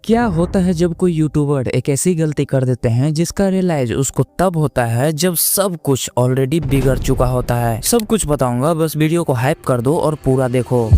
क्या होता है जब कोई यूट्यूबर एक ऐसी गलती कर देते हैं जिसका रियलाइज उसको तब होता है जब सब कुछ ऑलरेडी बिगड़ चुका होता है। सब कुछ बताऊंगा, बस वीडियो को हाइप कर दो और पूरा देखो।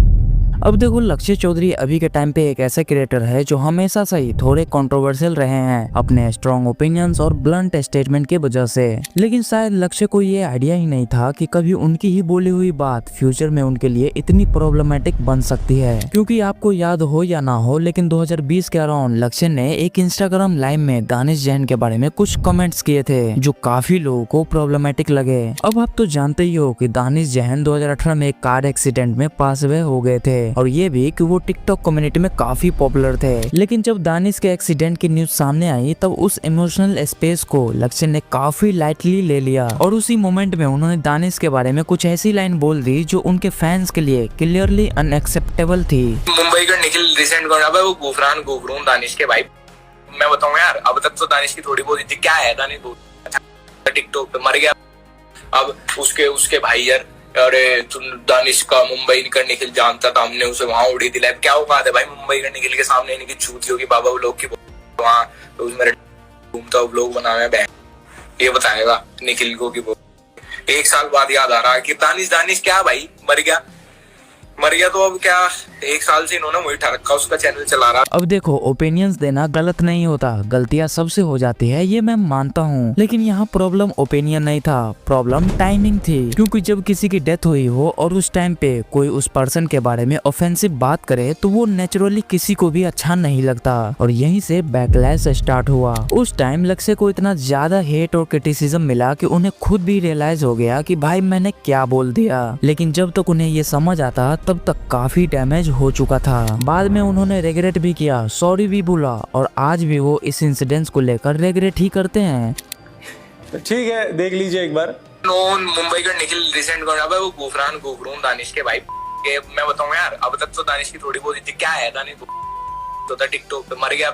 अब देखो, लक्ष्य चौधरी अभी के टाइम पे एक ऐसा क्रिएटर है जो हमेशा से ही थोड़े कंट्रोवर्शियल रहे हैं अपने स्ट्रॉन्ग ओपिनियंस और ब्लंट स्टेटमेंट की वजह से। लेकिन शायद लक्ष्य को ये आइडिया ही नहीं था कि कभी उनकी ही बोली हुई बात फ्यूचर में उनके लिए इतनी प्रॉब्लमेटिक बन सकती है। क्योंकि आपको याद हो या ना हो, लेकिन 2020 के अराउंड लक्ष्य ने एक इंस्टाग्राम लाइव में दानिश जैन के बारे में कुछ कमेंट्स किए थे जो काफी लोगों को प्रॉब्लमेटिक लगे। अब आप तो जानते ही हो कि दानिश जैन 2018 में एक कार एक्सीडेंट में पास अवे हो गए थे, और ये भी कि वो टिकटॉक कम्युनिटी में काफी पॉपुलर थे। लेकिन जब दानिश के एक्सीडेंट की न्यूज सामने आई तब उस इमोशनल स्पेस को लक्ष्य ने काफी लाइटली ले लिया, और उसी मोमेंट में उन्होंने दानिश के बारे में कुछ ऐसी लाइन बोल दी जो उनके फैंस के लिए क्लियरली अनएक्सेप्टेबल थी। मुंबई का निखिल रिसेंट का वो गुफरान दानिश के भाई, मैं बताऊं यार, अब तक तो दानिश की थोड़ी बहुत थी। क्या है दानिश अच्छा टिकटॉक पे मर गया, अब उसके भाई यार, अरे तुम दानिश का मुंबई का निखिल जानता था, हमने उसे वहां उड़ी दिलाई। क्या औकात है भाई मुंबई का निखिल के सामने इनकी छूती होगी बाबा व्लॉग की, वहां तो मेरे घूमता व्लॉग बनाना है, ये बताएगा निखिल को कि 1 साल बाद याद आ रहा है कि दानिश क्या भाई मर गया तो अब क्या 1 साल से इन्होंने वही ठा रखा, उसका चैनल चला रहा। अब देखो, ओपिनियंस देना गलत नहीं होता, गलतियां सबसे हो जाती है, ये मैं मानता हूँ। लेकिन यहाँ प्रॉब्लम ओपिनियन नहीं था, प्रॉब्लम टाइमिंग थी। क्योंकि जब किसी की डेथ हुई हो और उस टाइम पे कोई उस पर्सन के बारे में ऑफेंसिव बात करे तो वो नेचुरली किसी को भी अच्छा नहीं लगता, और यहीं से बैकलैश स्टार्ट हुआ। उस टाइम लक्ष्य को इतना ज्यादा हेट और क्रिटिसिज्म मिला कि उन्हें खुद भी रियलाइज हो गया कि भाई मैंने क्या बोल दिया। लेकिन जब तक उन्हें ये समझ आता तब तक काफी डैमेज हो चुका था। बाद में उन्होंने रिग्रेट भी किया, सॉरी भी बोला, और आज भी वो इस इंसिडेंट को लेकर रिग्रेट ही करते हैं। ठीक है, देख लीजिए एक बार। मुंबई का निखिल रिसेंट का वो गुफरान दानिश के भाई, मैं बताऊं यार, अब तक तो दानिश की थोड़ी बहुत थी। क्या है दानिश तो था टिकटॉक पे मर गया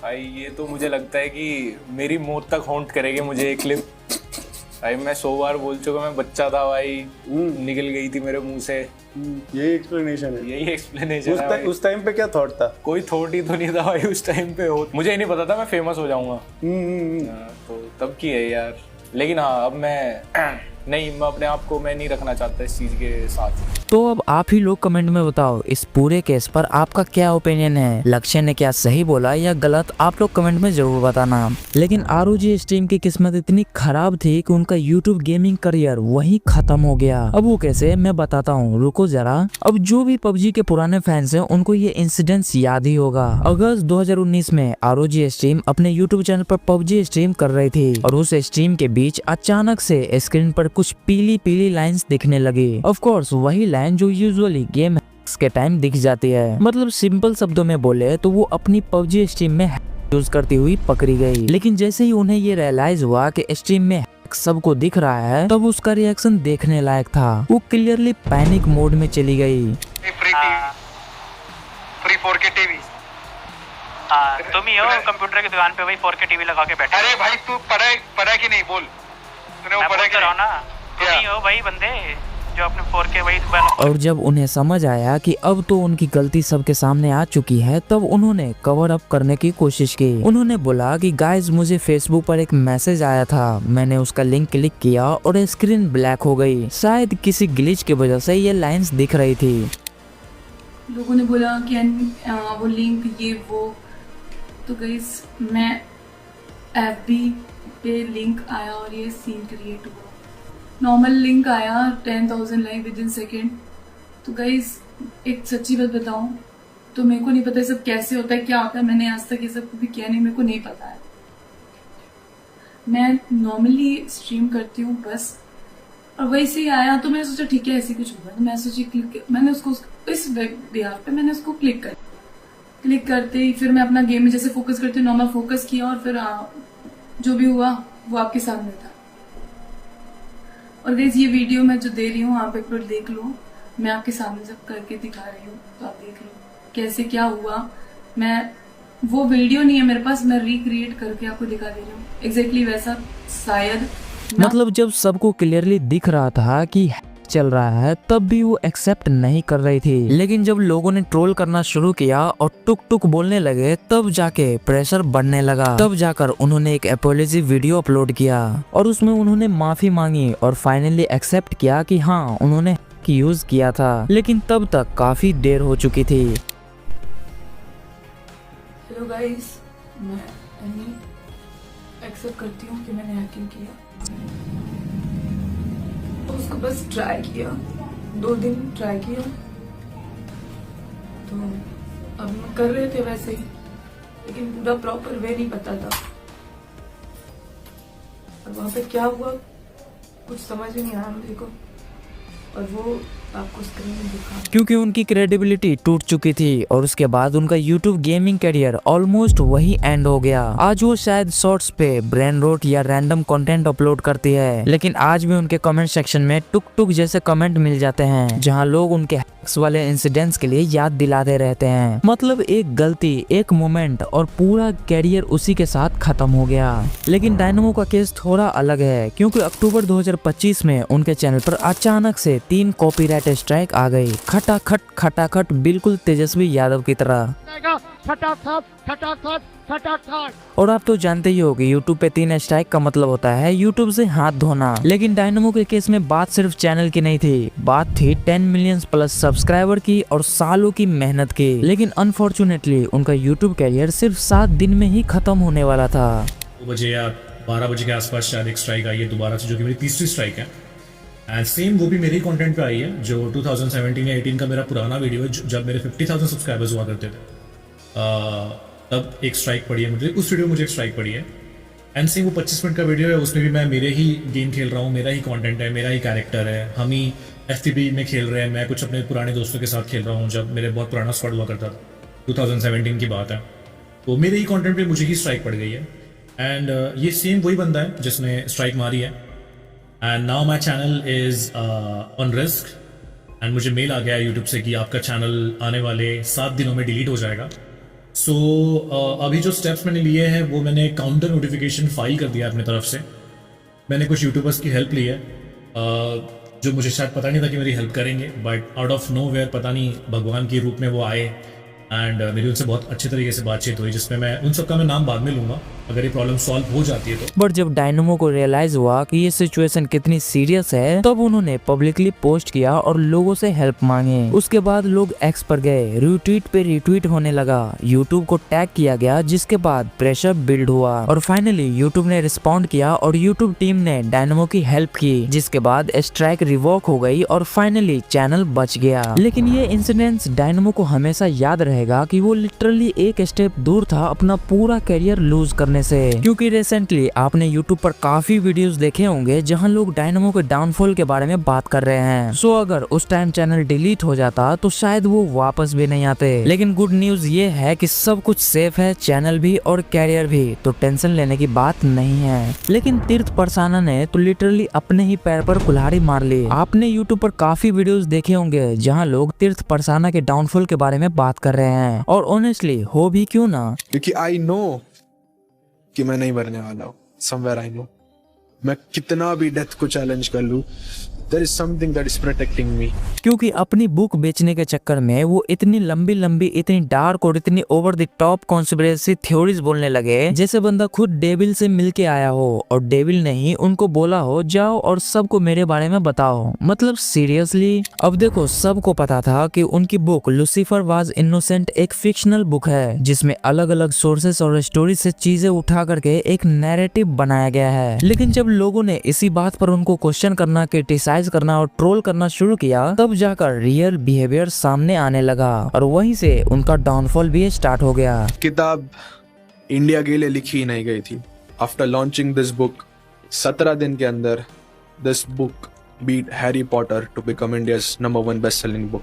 भाई, ये तो मुझे लगता है कि मेरी मौत तक हॉन्ट करेगी मुझे एक क्लिप। भाई मैं 100 बार बोल चुका, मैं बच्चा था भाई, निकल गई थी मेरे मुंह से। यही एक्सप्लेनेशन है, यही एक्सप्लेनेशन है। उस टाइम पे क्या थॉट था? कोई थॉट ही तो नहीं था भाई उस टाइम पे। मुझे ही नहीं पता था मैं फेमस हो जाऊंगा। तो तब की है यार। लेकिन हाँ, अब मैं अपने आप को मैं नहीं रखना चाहता इस चीज के साथ। तो अब आप ही लोग कमेंट में बताओ, इस पूरे केस पर आपका क्या ओपिनियन है? लक्ष्य ने क्या सही बोला या गलत? आप लोग कमेंट में जरूर बताना। लेकिन आरओजी स्ट्रीम की किस्मत इतनी खराब थी कि उनका यूट्यूब गेमिंग करियर वहीं खत्म हो गया। अब वो कैसे, मैं बताता हूँ, रुको जरा। अब जो भी पबजी के पुराने फैंस हैं उनको ये इंसिडेंट याद ही होगा। अगस्त 2019 में आरओजी स्ट्रीम अपने यूट्यूब चैनल पर पबजी स्ट्रीम कर रही थी, और उस स्ट्रीम के बीच अचानक से स्क्रीन पर कुछ पीली लाइंस दिखने लगी। ऑफ कोर्स वही लाइन जो यूजुअली गेम के टाइम दिख जाती है। मतलब सिंपल शब्दों में बोले तो वो अपनी पबजी स्ट्रीम में यूज करती हुई पकड़ी गई। लेकिन जैसे ही उन्हें ये रियलाइज हुआ कि स्ट्रीम में सबको दिख रहा है, तब उसका रिएक्शन देखने लायक था। वो क्लियरली पैनिक मोड में चली गई। Free 4K TV. तुम ही हो कंप्यूटर की दुकान पे वही 4K टीवी लगा के बैठे। अरे भाई तू पढ़ा कि नहीं बोल, तूने वो पढ़ा कि नहीं? ना तुम ही हो वही बंदे जो अपने 4K वही। और जब उन्हें समझ आया कि अब तो उनकी गलती सबके सामने आ चुकी है, तब उन्होंने कवर अप करने की कोशिश की। उन्होंने बोला कि गाइज, मुझे फेसबुक पर एक मैसेज आया था, मैंने उसका लिंक क्लिक किया और स्क्रीन ब्लैक हो गई। शायद किसी ग्लिच की वजह से ये लाइंस दिख रही थी। लोगों ने बोला कि वो लिंक ये वो, तो गाइस मैं FB पे लिंक आया और ये सीन क्रिएट हुआ। नॉर्मल लिंक आया 10,000 लाइक विद इन सेकेंड। तो गाइस एक सच्ची बात बताऊं तो मेरे को नहीं पता ये सब कैसे होता है, क्या होता है। मैंने आज तक ये सब कभी किया नहीं, मेरे को नहीं पता है। मैं नॉर्मली स्ट्रीम करती हूँ बस, और वैसे ही आया तो मैंने सोचा ठीक है ऐसे कुछ होगा, तो मैं सोची मैंने उसको इस बिहार पे मैंने उसको क्लिक करते ही फिर मैं अपना गेम में जैसे फोकस करती हूँ, नॉर्मल फोकस किया, और फिर जो भी हुआ वो आपके सामने था। और गाइस ये वीडियो मैं जो दे रही हूँ आप एक बार देख लो, मैं आपके सामने सब करके दिखा रही हूँ, तो आप देख लो कैसे क्या हुआ। मैं वो वीडियो नहीं है मेरे पास, मैं रिक्रिएट करके आपको दिखा दे रही हूँ एग्जैक्टली वैसा शायद। मतलब जब सबको क्लियरली दिख रहा था कि चल रहा है तब भी वो एक्सेप्ट नहीं कर रही थी। लेकिन जब लोगों ने ट्रोल करना शुरू किया और टुक टुक बोलने लगे तब जाके प्रेशर बढ़ने लगा। तब जाकर उन्होंने एक अपॉलजी वीडियो अपलोड किया और उसमें उन्होंने माफी मांगी और फाइनली एक्सेप्ट किया कि हाँ उन्होंने यूज किया था, लेकिन तब तक काफी देर हो चुकी थी। हेलो गाइस, मैं एनी एक्सेप्ट करती हूँ कि मैंने हैकिंग किया। उसको बस ट्राई किया, 2 दिन ट्राई किया, तो अब हम कर रहे थे वैसे ही, लेकिन पूरा प्रॉपर वे नहीं पता था। और वहाँ पे क्या हुआ कुछ समझ ही नहीं आया मेरे को, और वो आपको स्क्रीन में दिखा। क्योंकि उनकी क्रेडिबिलिटी टूट चुकी थी और उसके बाद उनका यूट्यूब गेमिंग करियर ऑलमोस्ट वही एंड हो गया। आज वो शायद शॉर्ट्स पे ब्रेन रोट या रैंडम कंटेंट अपलोड करती है, लेकिन आज भी उनके कमेंट सेक्शन में टुक टुक जैसे कमेंट मिल जाते हैं जहां लोग उनके हैक्स वाले इंसिडेंट्स के लिए याद दिलाते रहते हैं। मतलब एक गलती, एक मोमेंट और पूरा कैरियर उसी के साथ खत्म हो गया। लेकिन डायनामो का केस थोड़ा अलग है, क्योंकि अक्टूबर 2025 में उनके चैनल पर अचानक से 3 कॉपीराइट स्ट्राइक आ गई, खटाखट बिल्कुल तेजस्वी यादव की तरह। और आप तो जानते ही हो कि YouTube पे 3 स्ट्राइक का मतलब होता है YouTube से हाथ धोना। लेकिन डायनामो के केस में बात सिर्फ चैनल की नहीं थी, बात थी 10 मिलियन प्लस सब्सक्राइबर की और सालों की मेहनत की। लेकिन अनफॉर्चुनेटली उनका YouTube कैरियर सिर्फ 7 दिन में ही खत्म होने वाला था। 2 बजे या 12 बजे के आसपास शायद एक स्ट्राइक आई है दोबारा से, जो कि मेरी तीसरी स्ट्राइक है। एंड सेम वो भी मेरे कंटेंट पे आई है, जो 2017 या 18 का मेरा पुराना वीडियो है, जब मेरे 50,000 सब्सक्राइबर्स हुआ करते थे। तब एक स्ट्राइक पड़ी है मुझे, उस वीडियो में मुझे एक स्ट्राइक पड़ी है। एंड सेम वो 25 मिनट का वीडियो है, उसमें भी मैं मेरे ही गेम खेल रहा हूँ, मेरा ही कंटेंट है, मेरा ही कैरेक्टर है, हम ही FTP में खेल रहे हैं। मैं कुछ अपने पुराने दोस्तों के साथ खेल रहा हूँ, जब मेरे बहुत पुराना स्क्वाड हुआ करता था, 2017 की बात है। तो मेरे ही कंटेंट पे मुझे ही स्ट्राइक पड़ गई है। एंड ये सेम वही बंदा है जिसने स्ट्राइक मारी है। And now my channel is on risk and मुझे मेल आ गया है यूट्यूब से कि आपका चैनल आने वाले 7 दिनों में डिलीट हो जाएगा। सो अभी जो स्टेप्स मैंने लिए हैं वो मैंने काउंटर नोटिफिकेशन फाइल कर दिया अपनी तरफ से। मैंने कुछ यूट्यूबर्स की हेल्प ली है, जो मुझे शायद पता नहीं था कि मेरी हेल्प करेंगे, but out of nowhere पता नहीं भगवान के रूप में वो आए। एंड मेरी उनसे बहुत अच्छी तरीके से बातचीत हुई, जिसमें मैं उन सबका मैं नाम बाद में लूंगा अगर ये प्रॉब्लम सॉल्व हो जाती है तो। बट जब डायनामो को रियलाइज हुआ कि ये सिचुएशन कितनी सीरियस है, तब उन्होंने पब्लिकली पोस्ट किया और लोगों से हेल्प मांगे। उसके बाद लोग एक्स पर गए, रिट्वीट पे रिट्वीट होने लगा, यूट्यूब को टैग किया गया, जिसके बाद प्रेशर बिल्ड हुआ और फाइनली यूट्यूब ने रिस्पॉन्ड किया और यूट्यूब टीम ने डायनामो की हेल्प की, जिसके बाद स्ट्राइक रिवोक हो गई और फाइनली चैनल बच गया। लेकिन ये इंसिडेंट्स डायनामो को हमेशा याद रहेगा कि वो लिटरली एक स्टेप दूर था अपना पूरा करियर लूज करने से। क्योंकि रिसेंटली आपने YouTube पर काफी वीडियोस देखे होंगे जहां लोग डायनामो के डाउनफॉल के बारे में बात कर रहे हैं। सो अगर उस टाइम चैनल डिलीट हो जाता तो शायद वो वापस भी नहीं आते। लेकिन गुड न्यूज ये है कि सब कुछ सेफ है, चैनल भी और कैरियर भी, तो टेंशन लेने की बात नहीं है। लेकिन तीर्थ परसाना ने तो लिटरली अपने ही पैर पर कुल्हाड़ी मार ली। आपने YouTube पर काफी वीडियोस देखे होंगे जहां लोग तीर्थ परसाना के डाउनफॉल के बारे में बात कर रहे हैं, और ऑनेस्टली हो भी क्यों ना, क्योंकि आई नो कि मैं नहीं मरने वाला हूँ। समवेयर आई नो, मैं कितना भी डेथ को चैलेंज कर लूँ, there is something that is protecting me। क्योंकि अपनी बुक बेचने के चक्कर में वो इतनी लंबी इतनी डार्क और इतनी over the top conspiracy theories बोलने लगे जैसे बंदा खुद डेविल से मिलके आया हो और डेविल ने ही उनको बोला हो जाओ और सबको मेरे बारे में बताओ। मतलब सीरियसली। अब देखो, सबको पता था कि उनकी बुक लूसीफर वाज इनोसेंट एक फिक्शनल बुक है जिसमें अलग अलग सोर्सेस और स्टोरीज से चीजें उठा करके एक नैरेटिव बनाया गया है। लेकिन जब लोगों ने इसी बात पर उनको क्वेश्चन करना, क्रिटिसाइज करना और ट्रोल करना शुरू किया, तब जाकर रियल बिहेवियर सामने आने लगा और वहीं से उनका डाउनफॉल भी स्टार्ट हो गया। किताब इंडिया के लिए लिखी नहीं गई थी। आफ्टर लॉन्चिंग दिस बुक 17 दिन के अंदर this book beat Harry Potter to become India's number 1 best selling book.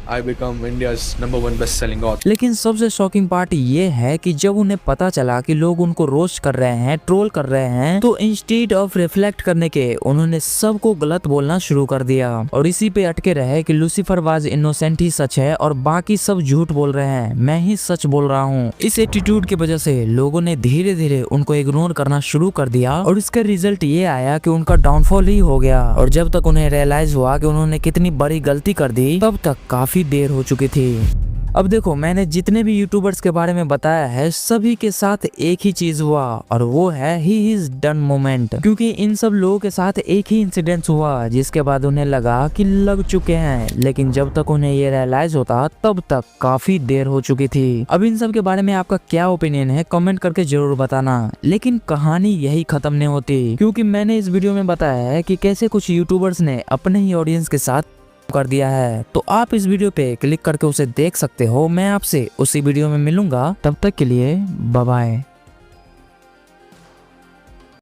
I become India's #1 best-selling author. लेकिन सबसे शॉकिंग पार्ट ये है कि जब उन्हें पता चला कि लोग उनको रोस्ट कर रहे हैं, ट्रोल कर रहे हैं, तो इंस्टेड ऑफ रिफ्लेक्ट करने के उन्होंने सबको गलत बोलना शुरू कर दिया और इसी पे अटके रहे कि लूसीफर वाज इनोसेंट ही सच है और बाकी सब झूठ बोल रहे हैं, मैं ही सच बोल रहा हूँ। इस एटीट्यूड की वजह से लोगों ने धीरे धीरे उनको इग्नोर करना शुरू कर दिया और इसका रिजल्ट ये आया कि उनका डाउनफॉल ही हो गया। और जब तक उन्हें रियलाइज हुआ कि उन्होंने कितनी बड़ी गलती कर दी, तब तक काफी देर हो चुकी थी। अब देखो, मैंने जितने भी यूट्यूबर्स के बारे में बताया है, सभी के साथ एक ही चीज हुआ और वो है ही इज डन मोमेंट। क्योंकि इन सब लोगों के साथ एक ही इंसिडेंट हुआ जिसके बाद उन्हें लगा कि लग चुके हैं, लेकिन जब तक उन्हें ये रियलाइज होता तब तक काफी देर हो चुकी थी। अब इन सब के बारे में आपका क्या ओपिनियन है, कमेंट करके जरूर बताना। लेकिन कहानी यही खत्म नहीं होती, क्योंकि मैंने इस वीडियो में बताया है कि कैसे कुछ यूट्यूबर्स ने अपने ही ऑडियंस के साथ कर दिया है। तो आप इस वीडियो पे क्लिक करके उसे देख सकते हो। मैं आपसे उसी वीडियो में मिलूंगा, तब तक के लिए बाय बाय।